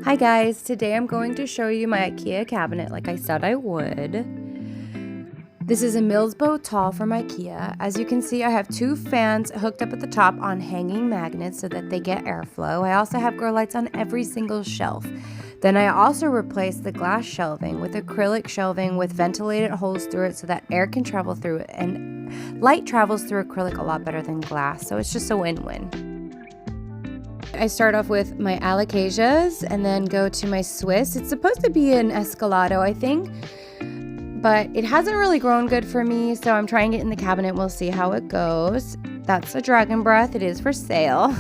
Hi guys, today I'm going to show you my IKEA cabinet like I said I would. This is a Milsbo tall from IKEA. As you can see, I have two fans hooked up at the top on hanging magnets so that they get airflow. I also have grow lights on every single shelf. Then I also replaced the glass shelving with acrylic shelving with ventilated holes through it so that air can travel through it, and light travels through acrylic a lot better than glass, so it's just a win-win. I start off with my Alocasias and then go to my Swiss. It's supposed to be an Escalado, I think, but it hasn't really grown good for me, so I'm trying it in the cabinet. We'll see how it goes. That's a dragon breath. It is for sale.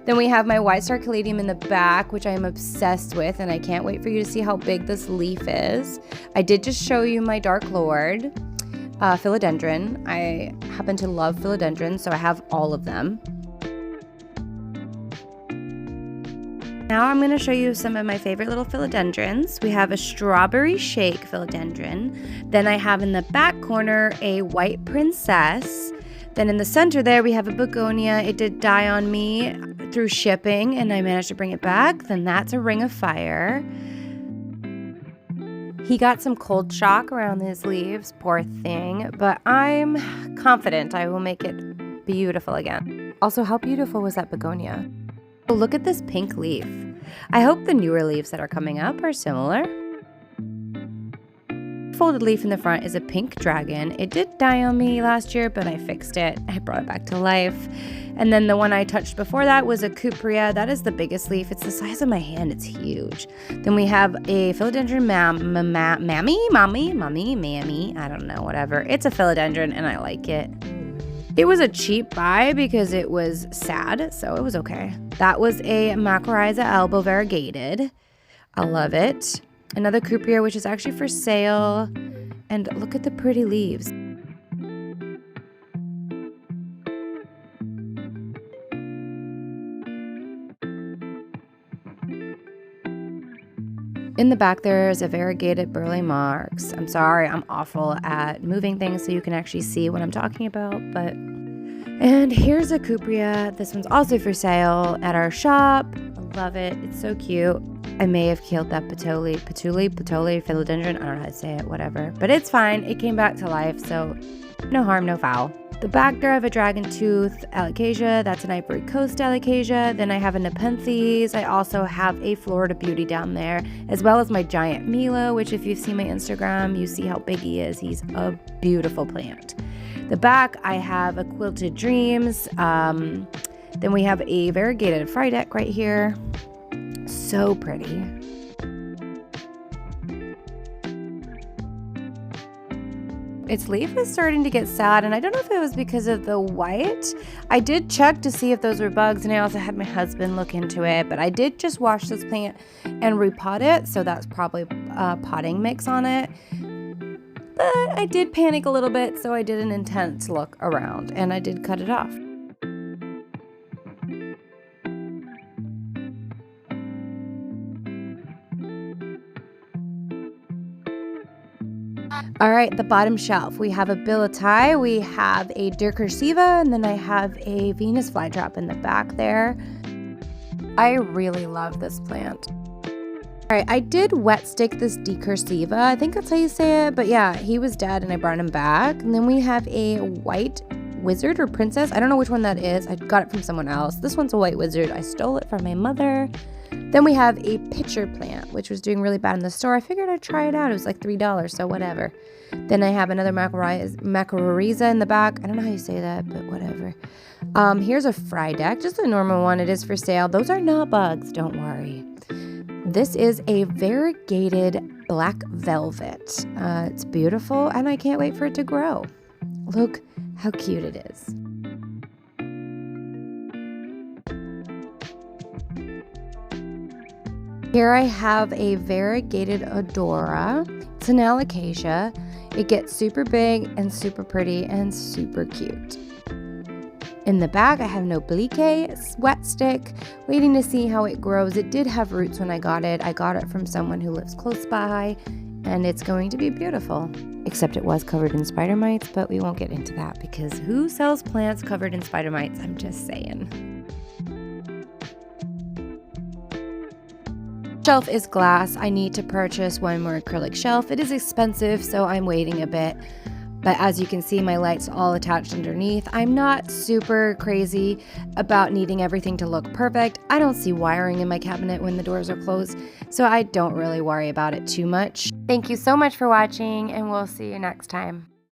Then we have my White Star Caladium in the back, which I am obsessed with, and I can't wait for you to see how big this leaf is. I did just show you my Dark Lord philodendron. I happen to love philodendrons, so I have all of them. Now I'm going to show you some of my favorite little philodendrons. We have a strawberry shake philodendron. Then I have in the back corner a white princess. Then in the center there we have a begonia. It did die on me through shipping and I managed to bring it back. Then that's a ring of fire. He got some cold shock around his leaves, poor thing, but I'm confident I will make it beautiful again. Also, how beautiful was that begonia? Oh, look at this pink leaf. I hope the newer leaves that are coming up are similar. Folded leaf in the front is a pink dragon. It did die on me last year, but I fixed it. I brought it back to life. And then the one I touched before that was a cupria. That is the biggest leaf. It's the size of my hand. It's huge. Then we have a philodendron mammy. I don't know, whatever. It's a philodendron and I like it. It was a cheap buy because it was sad, so it was okay. That was a Mycorrhiza elbow variegated. I love it. Another cupria, which is actually for sale. And look at the pretty leaves. In the back, there's a variegated Burle Marx. I'm sorry, I'm awful at moving things so you can actually see what I'm talking about, but... And here's a cupria. This one's also for sale at our shop. I love it. It's so cute. I may have killed that patchouli, philodendron. I don't know how to say it, whatever. But it's fine. It came back to life, so no harm, no foul. The back there I have a dragon tooth Alocasia. That's an Ivory Coast Alocasia. Then I have a Nepenthes. I also have a Florida Beauty down there, as well as my giant Milo, which if you've seen my Instagram, you see how big he is. He's a beautiful plant. The back, I have a Quilted Dreams. Then we have a variegated Friedeck right here. So pretty. Its leaf is starting to get sad, and I don't know if it was because of the white. I did check to see if those were bugs, and I also had my husband look into it, but I did just wash this plant and repot it, so that's probably potting mix on it. But I did panic a little bit, so I did an intense look around, and I did cut it off. All right, the bottom shelf. We have a billieti, we have a deer cursiva, and then I have a Venus flytrap in the back there. I really love this plant. All right, I did wet stick this D cursiva. I think that's how you say it, but yeah, he was dead and I brought him back. And then we have a white wizard or princess. I don't know which one that is. I got it from someone else. This one's a white wizard. I stole it from my mother. Then we have a pitcher plant, which was doing really bad in the store. I figured I'd try it out. It was like $3, so whatever. Then I have another Mycorrhiza in the back. I don't know how you say that, but whatever. Here's a Friedeck, just a normal one. It is for sale. Those are not bugs, don't worry. This is a variegated black velvet. It's beautiful, and I can't wait for it to grow. Look how cute it is. Here I have a variegated Adora. It's an Alocasia. It gets super big and super pretty and super cute. In the back, I have an Oblique wet stick, waiting to see how it grows. It did have roots when I got it. I got it from someone who lives close by, and it's going to be beautiful. Except it was covered in spider mites, but we won't get into that because who sells plants covered in spider mites? I'm just saying. Shelf is glass. I need to purchase one more acrylic shelf. It is expensive, so I'm waiting a bit. But as you can see, my light's all attached underneath. I'm not super crazy about needing everything to look perfect. I don't see wiring in my cabinet when the doors are closed, so I don't really worry about it too much. Thank you so much for watching, and we'll see you next time.